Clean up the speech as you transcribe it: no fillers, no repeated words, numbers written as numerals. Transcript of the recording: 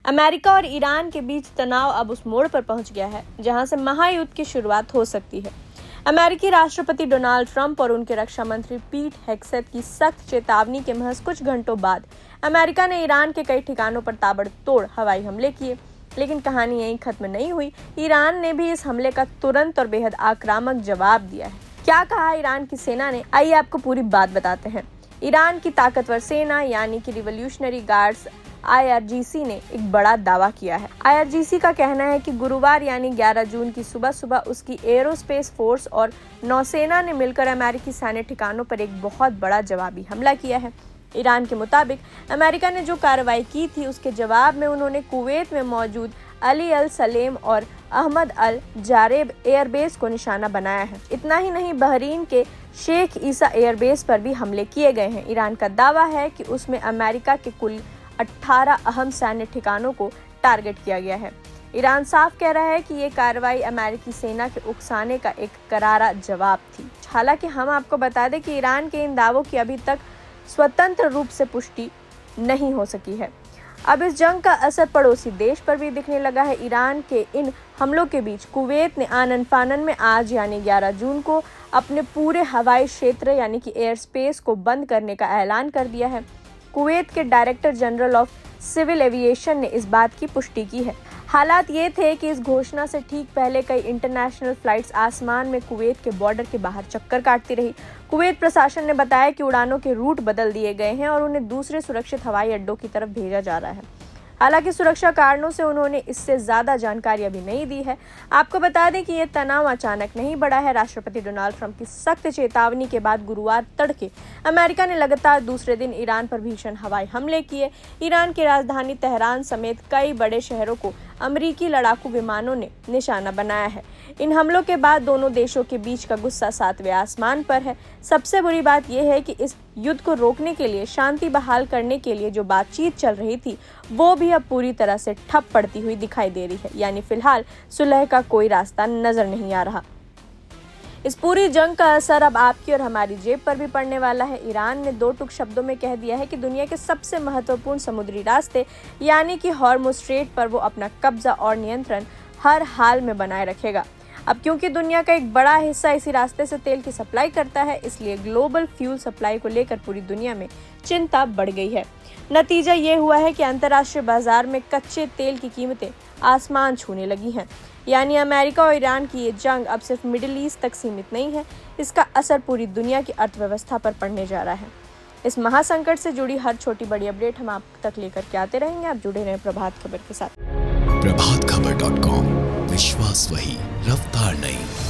America और Iran के बीच तनाव अब उस मोड़ पर पहुंच गया है जहां से महायुद्ध की शुरुआत हो सकती है। अमेरिकी राष्ट्रपति डोनाल्ड ट्रंप और उनके रक्षा मंत्री पीट हेग्सेथ की सख्त चेतावनी के महज कुछ घंटों बाद अमेरिका ने ईरान के कई ठिकानों पर ताबड़तोड़ हवाई हमले किए। लेकिन कहानी यहीं खत्म नहीं हुई। ईरान ने भी इस हमले का तुरंत और बेहद आक्रामक जवाब दिया है। क्या कहा ईरान की सेना ने, आइए आपको पूरी बात बताते हैं। ईरान की ताकतवर सेना यानी कि रिवॉल्यूशनरी गार्ड्स IRGC ने एक बड़ा दावा किया है। IRGC का कहना है कि गुरुवार यानी 11 जून की सुबह सुबह उसकी एरोस्पेस फोर्स और नौसेना ने मिलकर अमेरिकी सैन्य ठिकानों पर एक बहुत बड़ा जवाबी हमला किया है। ईरान के मुताबिक अमेरिका ने जो कार्रवाई की थी उसके जवाब में उन्होंने कुवैत में मौजूद अली अल सलेम और अहमद अल जारेब एयरबेस को निशाना बनाया है। इतना ही नहीं, बहरीन के शेख ईसा एयरबेस पर भी हमले किए गए हैं। ईरान का दावा है कि उसमें अमेरिका के कुल 18 अहम सैन्य ठिकानों को टारगेट किया गया है। ईरान साफ कह रहा है कि ये कार्रवाई अमेरिकी सेना के उकसाने का एक करारा जवाब थी। हालांकि हम आपको बता दें कि ईरान के इन दावों की अभी तक स्वतंत्र रूप से पुष्टि नहीं हो सकी है। अब इस जंग का असर पड़ोसी देश पर भी दिखने लगा है। ईरान के इन हमलों के बीच कुवैत ने आनन फानन में आज यानी 11 जून को अपने पूरे हवाई क्षेत्र यानी कि एयर स्पेस को बंद करने का ऐलान कर दिया है। कुवैत के director general of civil aviation ने इस बात की पुष्टि की है। हालात ये थे कि इस घोषणा से ठीक पहले कई इंटरनेशनल फ्लाइट्स आसमान में कुवैत के बॉर्डर के बाहर चक्कर काटती रही। कुवैत प्रशासन ने बताया कि उड़ानों के रूट बदल दिए गए हैं और उन्हें दूसरे सुरक्षित हवाई अड्डों की तरफ भेजा जा रहा है। हालांकि सुरक्षा कारणों से उन्होंने इससे ज्यादा जानकारी अभी नहीं दी है। आपको बता दें कि ये तनाव अचानक नहीं बढ़ा है। राष्ट्रपति डोनाल्ड ट्रंप की सख्त चेतावनी के बाद गुरुवार तड़के अमेरिका ने लगातार दूसरे दिन ईरान पर भीषण हवाई हमले किए। ईरान की राजधानी तेहरान समेत कई बड़े शहरों को अमेरिकी लड़ाकू विमानों ने निशाना बनाया है। इन हमलों के बाद दोनों देशों के बीच का गुस्सा 7वें आसमान पर है। सबसे बुरी बात यह है कि इस युद्ध को रोकने के लिए, शांति बहाल करने के लिए जो बातचीत चल रही थी वो भी अब पूरी तरह से ठप पड़ती हुई दिखाई दे रही है। यानी फिलहाल सुलह का कोई रास्ता नजर नहीं आ रहा। इस पूरी जंग का असर अब आपकी और हमारी जेब पर भी पड़ने वाला है। ईरान ने 2 टूक शब्दों में कह दिया है कि दुनिया के सबसे महत्वपूर्ण समुद्री रास्ते यानी कि हॉर्मुज़ स्ट्रेट पर वो अपना कब्जा और नियंत्रण हर हाल में बनाए रखेगा। अब क्योंकि दुनिया का एक बड़ा हिस्सा इसी रास्ते से तेल की सप्लाई करता है, इसलिए ग्लोबल फ्यूल सप्लाई को लेकर पूरी दुनिया में चिंता बढ़ गई है। नतीजा ये हुआ है कि अंतर्राष्ट्रीय बाजार में कच्चे तेल की कीमतें आसमान छूने लगी हैं। यानी अमेरिका और ईरान की ये जंग अब सिर्फ मिडिल ईस्ट तक सीमित नहीं है, इसका असर पूरी दुनिया की अर्थव्यवस्था पर पड़ने जा रहा है। इस महासंकट से जुड़ी हर छोटी बड़ी अपडेट हम आप तक लेकर के आते रहेंगे। आप जुड़े रहें प्रभात खबर के साथ। प्रभातखबर.com, विश्वास वही, रफ्तार नहीं।